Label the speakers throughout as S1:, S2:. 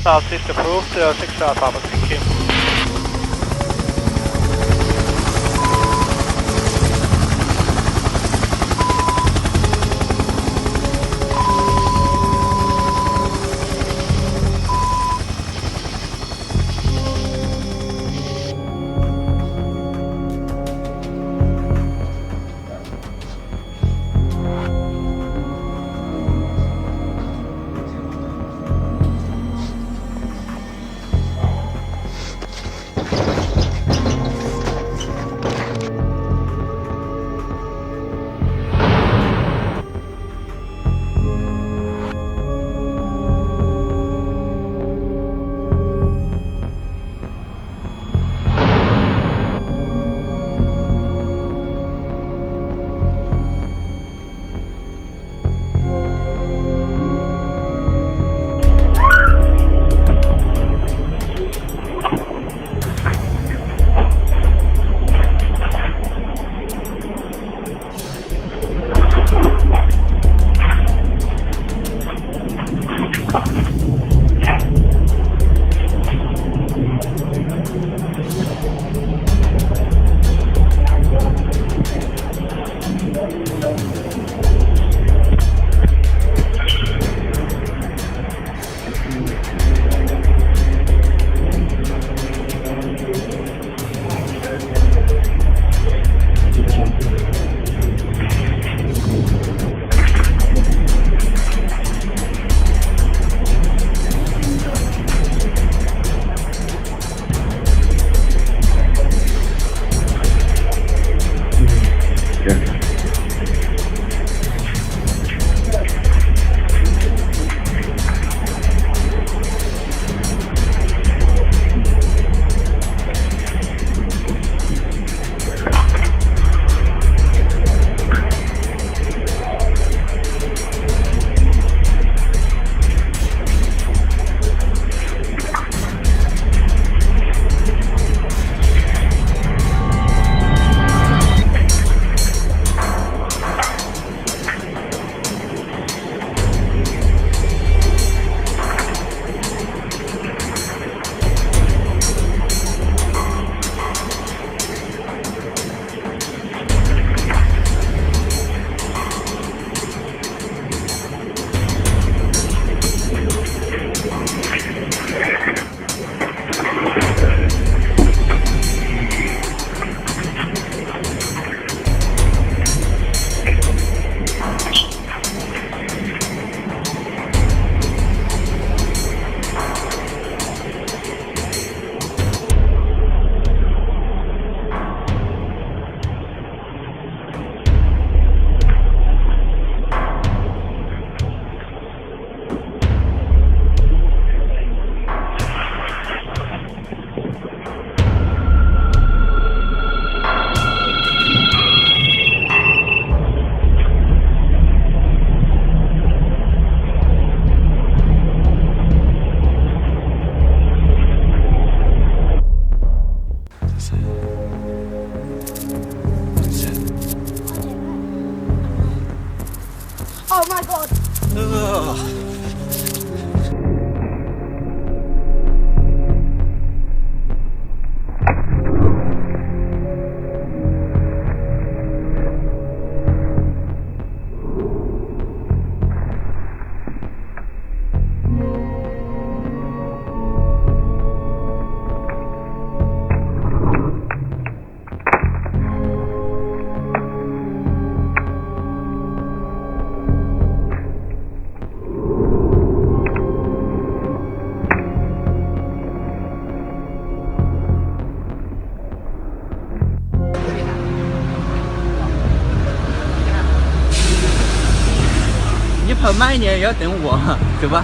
S1: Southeast approved, 6 Papa, thank you.
S2: Oh my god!
S3: Ugh.你跑慢一点也要等我，走吧。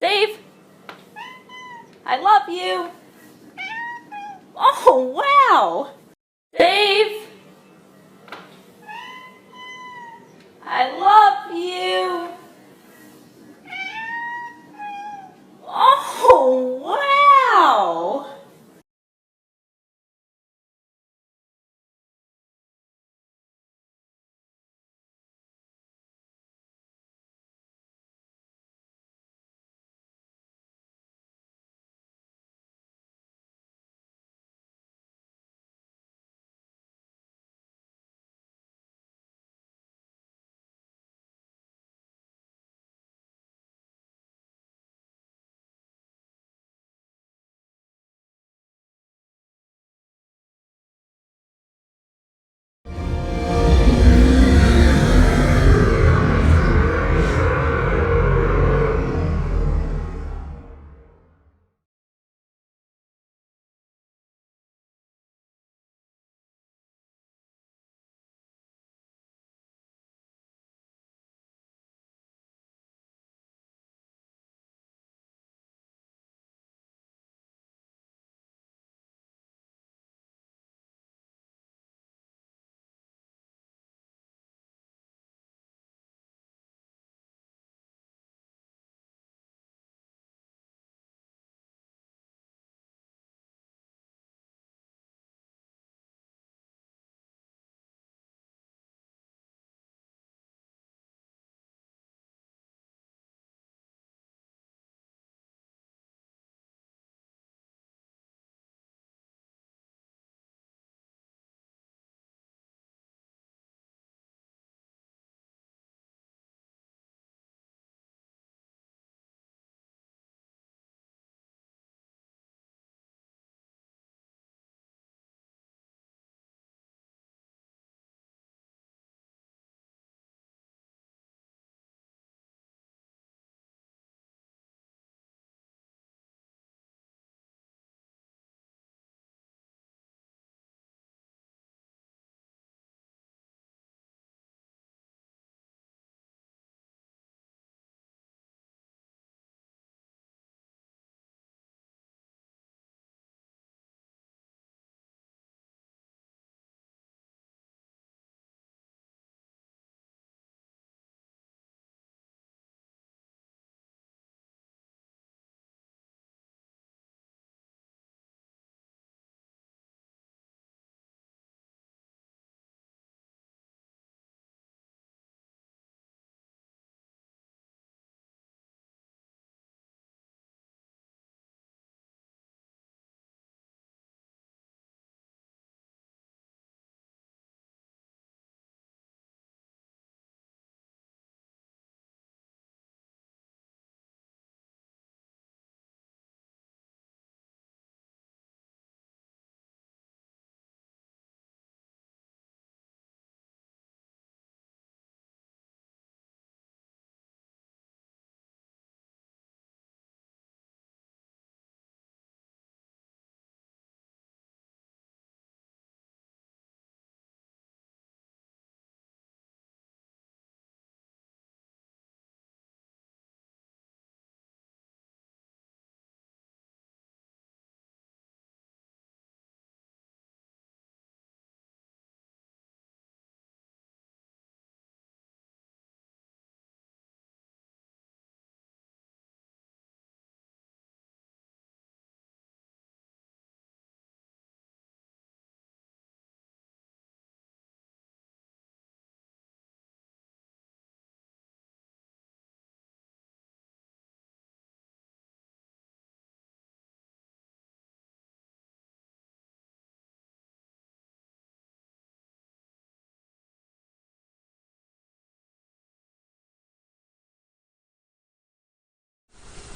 S4: Dave, I love you. Oh, wow. Dave, I love you. Oh, wow.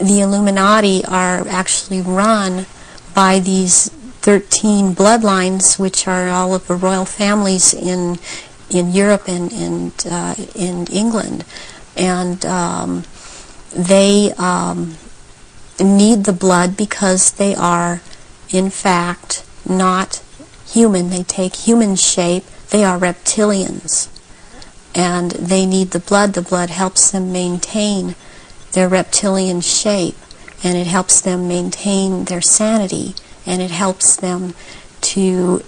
S5: the Illuminati are actually run by these 13 bloodlines, which are all of the royal families in Europe and in England, and they need the blood because they are, in fact, not human. They take human shape. They are reptilians, and they need the blood. The blood helps them maintain their reptilian shape, and it helps them maintain their sanity, and it helps them to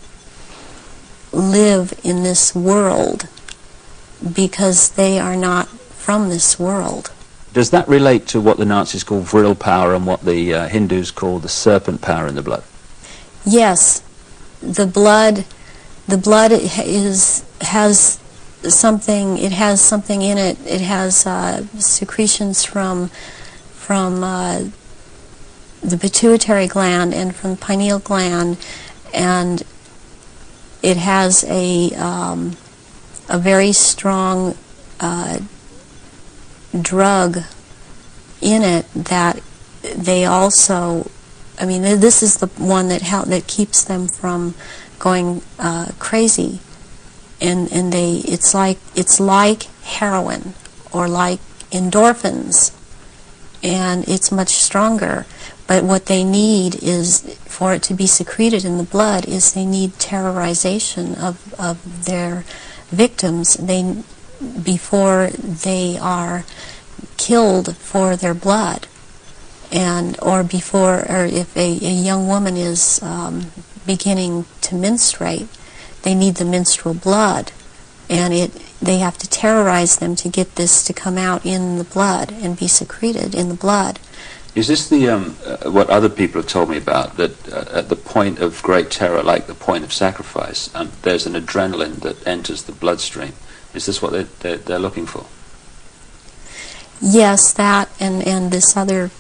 S5: live in this world because they are not from this world.
S6: Does that relate to what the Nazis call vril power and what the Hindus call the serpent power in the blood?
S5: Yes, the blood has something. It has something in it. It has secretions from the pituitary gland and from the pineal gland, and it has a very strong drug in it that they also, I mean, this is the one that keeps them from going crazy, and it's like heroin or like endorphins, and it's much stronger. But what they need is, for it to be secreted in the blood, is they need terrorization of their victims before they are killed for their blood, or if a young woman is beginning to menstruate, they need the menstrual blood, and they have to terrorize them to get this to come out in the blood and be secreted in the blood.
S6: Is this the what other people have told me about, that at the point of great terror, like the point of sacrifice, there's an adrenaline that enters the bloodstream? Is this what they're looking for?
S5: Yes, that and this other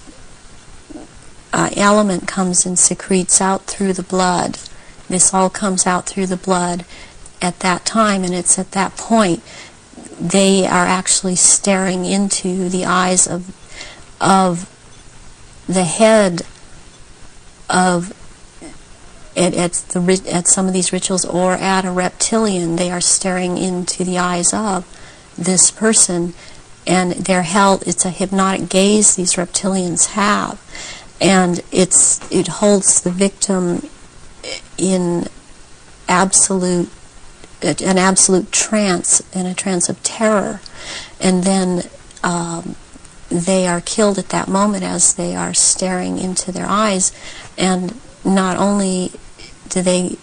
S5: element comes and secretes out through the blood. This all comes out through the blood at that time, and it's at that point they are actually staring into the eyes of the head of at some of these rituals, or at a reptilian. They are staring into the eyes of this person, and they're held. It's a hypnotic gaze these reptilians have, and it holds the victim in an absolute trance, in a trance of terror, and then they are killed at that moment as they are staring into their eyes. And not only do they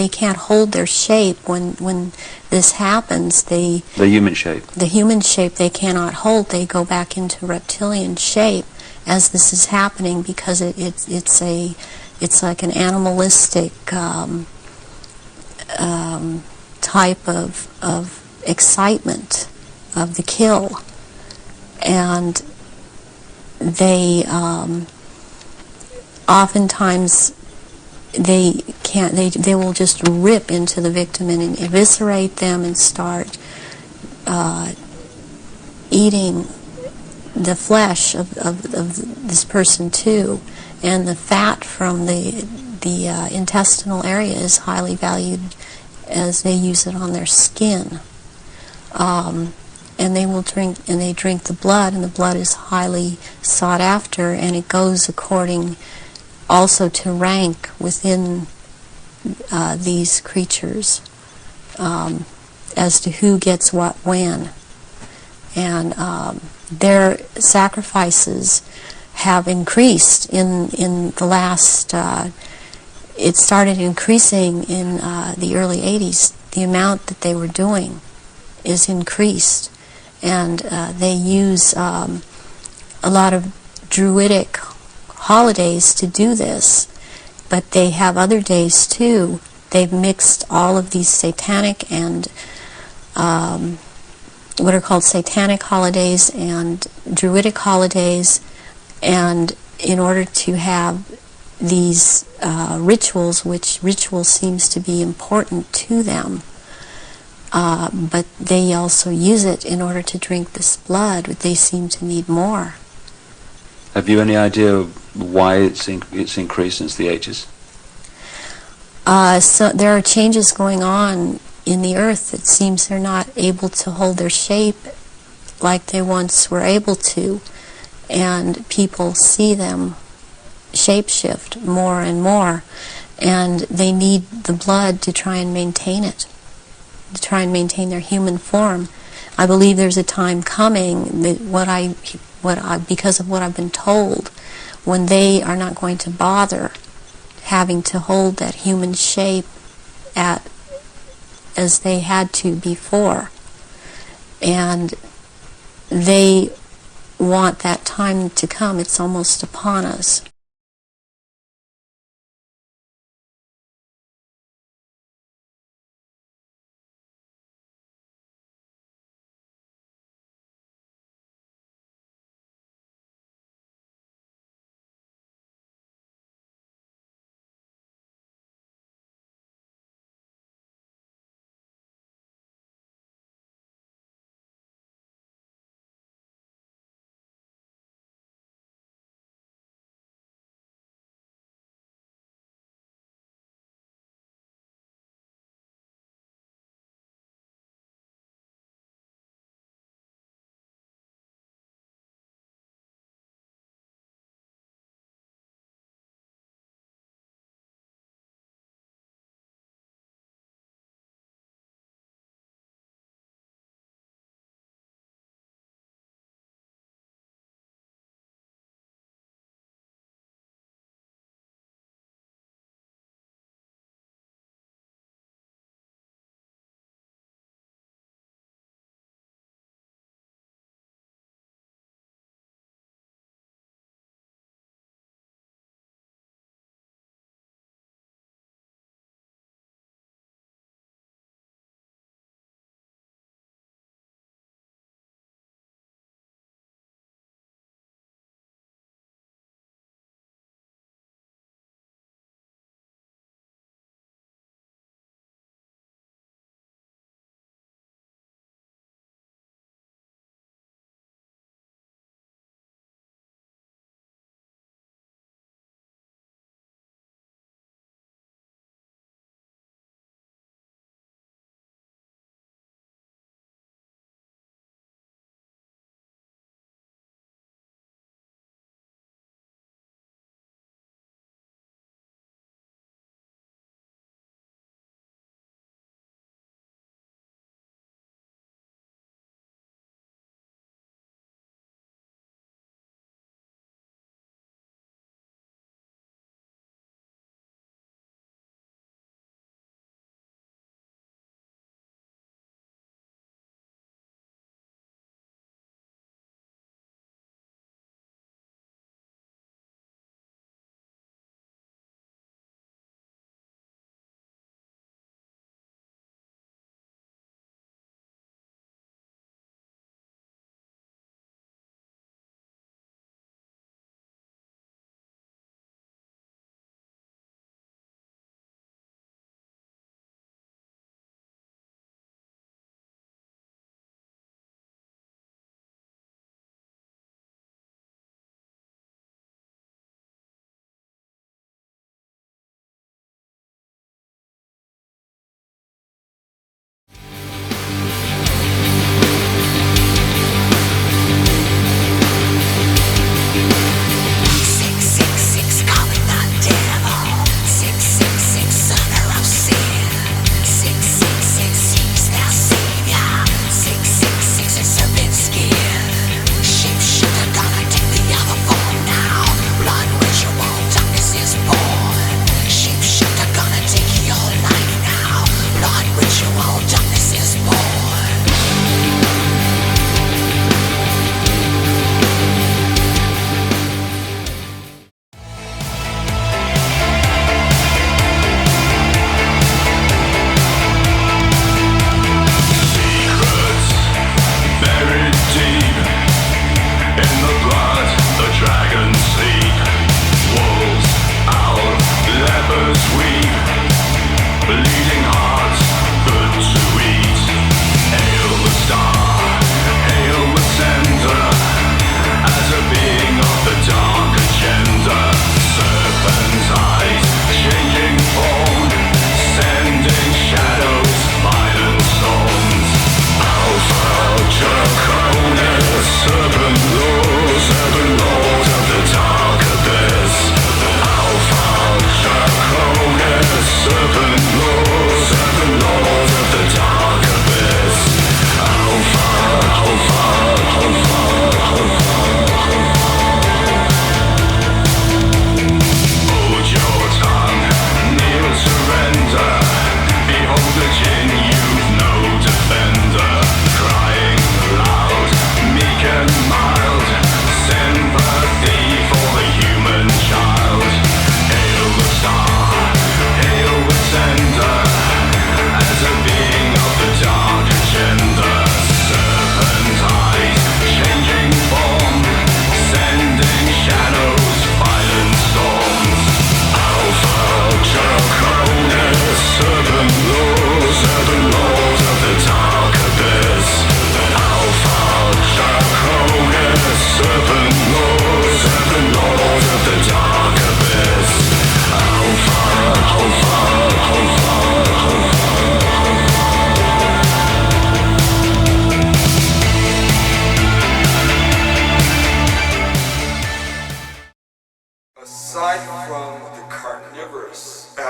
S5: can't hold their shape when this happens. The human shape they cannot hold. They go back into reptilian shape as this is happening, because it's like an animalistic type of excitement of the kill. And they oftentimes they will just rip into the victim and eviscerate them and start eating the flesh of this person too. And the fat from the intestinal area is highly valued, as they use it on their skin. And they drink the blood, and the blood is highly sought after, and it goes according also to rank within these creatures, as to who gets what when. And their sacrifices have increased in the last, it started increasing in the early 80s. The amount that they were doing is increased. And they use a lot of druidic holidays to do this, but they have other days too. They've mixed all of these satanic and what are called satanic holidays and druidic holidays, and in order to have these rituals, which ritual seems to be important to them, but they also use it in order to drink this blood. They seem to need more.
S6: Have you any idea why it's increased since the 80s?
S5: So there are changes going on in the earth. It seems they're not able to hold their shape like they once were able to, and people see them shapeshift more and more, and they need the blood to try and maintain it, to try and maintain their human form. I believe there's a time coming that because of what I've been told, when they are not going to bother having to hold that human shape as they had to before, and they want that time to come. It's almost upon us.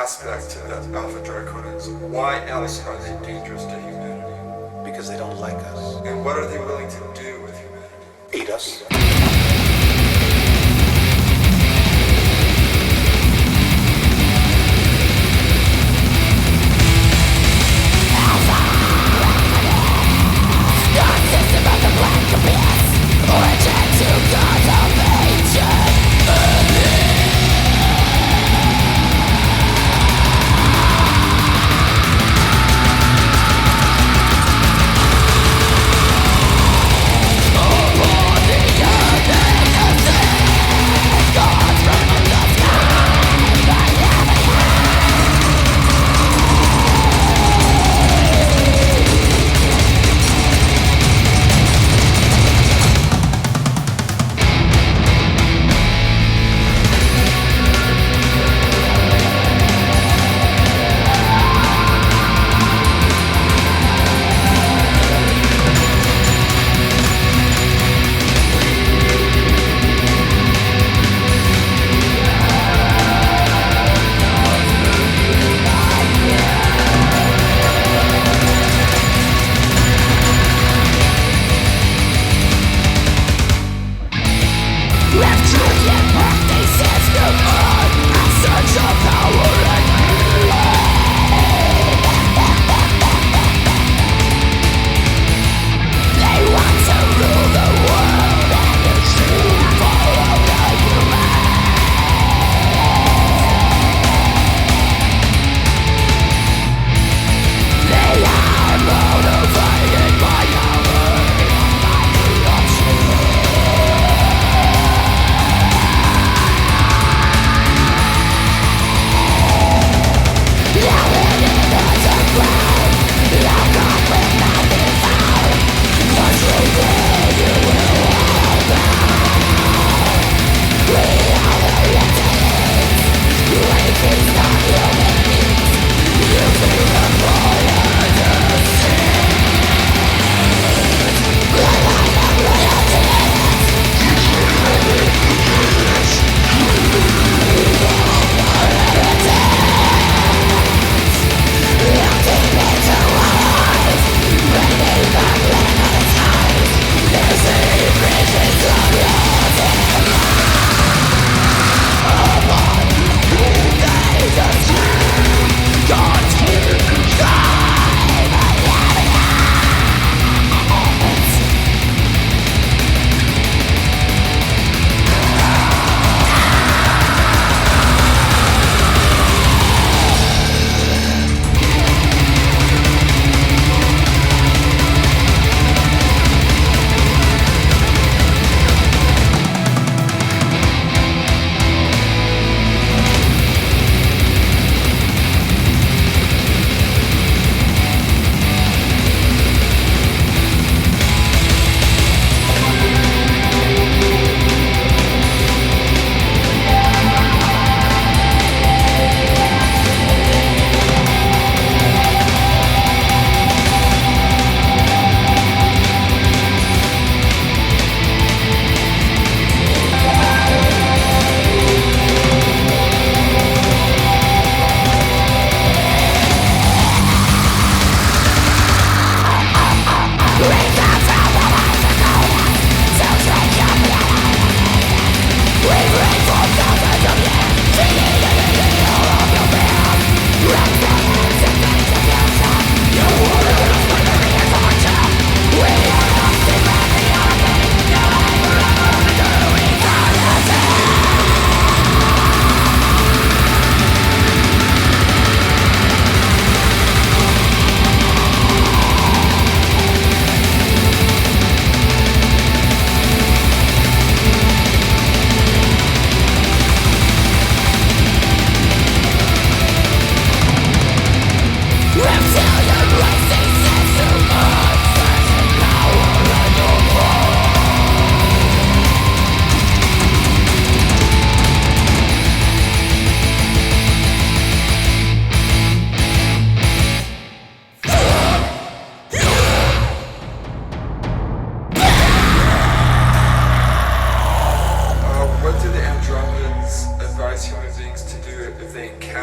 S7: aspect to the alpha draconians. Why else are they dangerous to humanity?
S8: Because they don't like us.
S7: And what are they willing to do with humanity?
S8: Eat us.
S9: Oh,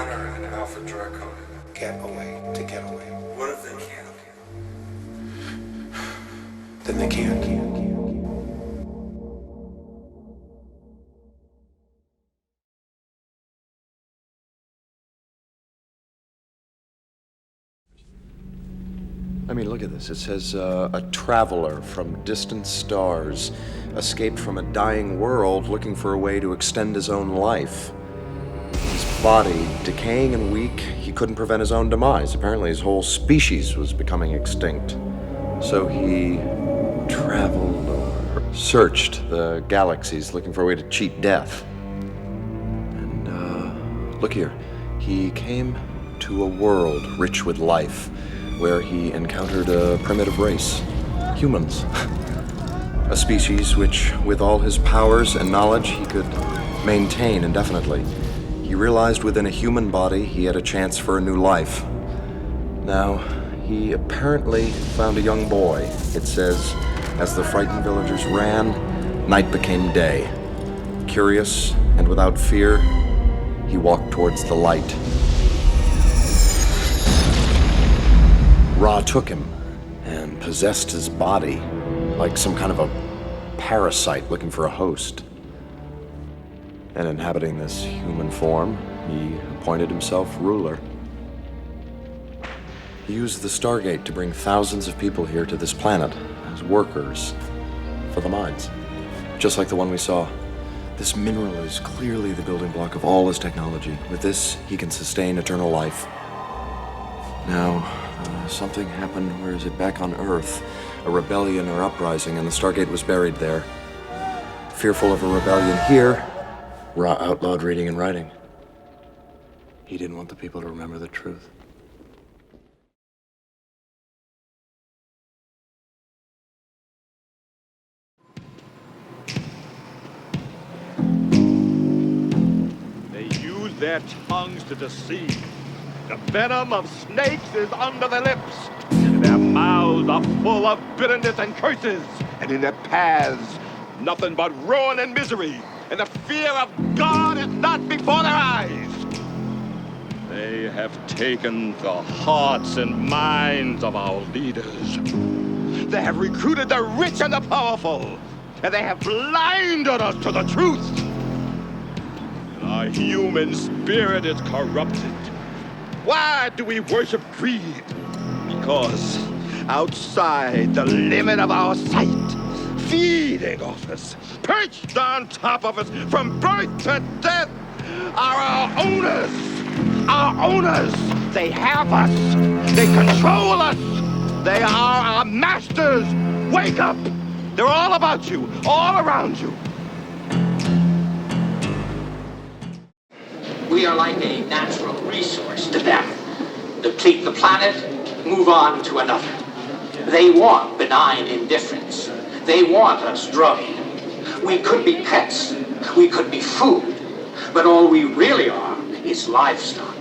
S7: encounter an Alpha Draconin?
S8: Get away. To get away.
S7: What if they can't?
S8: Then they can't.
S9: I mean, look at this. It says, a traveler from distant stars escaped from a dying world looking for a way to extend his own life. His body decaying and weak, he couldn't prevent his own demise. Apparently his whole species was becoming extinct. So he traveled or searched the galaxies looking for a way to cheat death. And, look here. He came to a world rich with life, where he encountered a primitive race, humans. A species which, with all his powers and knowledge, he could maintain indefinitely. He realized within a human body he had a chance for a new life. Now, he apparently found a young boy. It says, as the frightened villagers ran, night became day. Curious and without fear, he walked towards the light. Ra took him and possessed his body like some kind of a parasite looking for a host. And inhabiting this human form, he appointed himself ruler. He used the Stargate to bring thousands of people here to this planet as workers for the mines. Just like the one we saw. This mineral is clearly the building block of all his technology. With this, he can sustain eternal life. Now, something happened, where is it, back on Earth? A rebellion or uprising, and the Stargate was buried there. Fearful of a rebellion here, Ra outlawed reading and writing. He didn't want the people to remember the truth.
S10: They use their tongues to deceive. The venom of snakes is under their lips. Their mouths are full of bitterness and curses. And in their paths, nothing but ruin and misery. And the fear of God is not before their eyes. They have taken the hearts and minds of our leaders. They have recruited the rich and the powerful. And they have blinded us to the truth. Our human spirit is corrupted. Why do we worship greed? Because outside the limit of our sight, feeding off us, perched on top of us from birth to death, are our owners. Our owners. They have us. They control us. They are our masters. Wake up. They're all about you, all around you.
S11: We are like a natural resource to them. Deplete the planet, move on to another. They want benign indifference. They want us drugged. We could be pets. We could be food. But all we really are is livestock.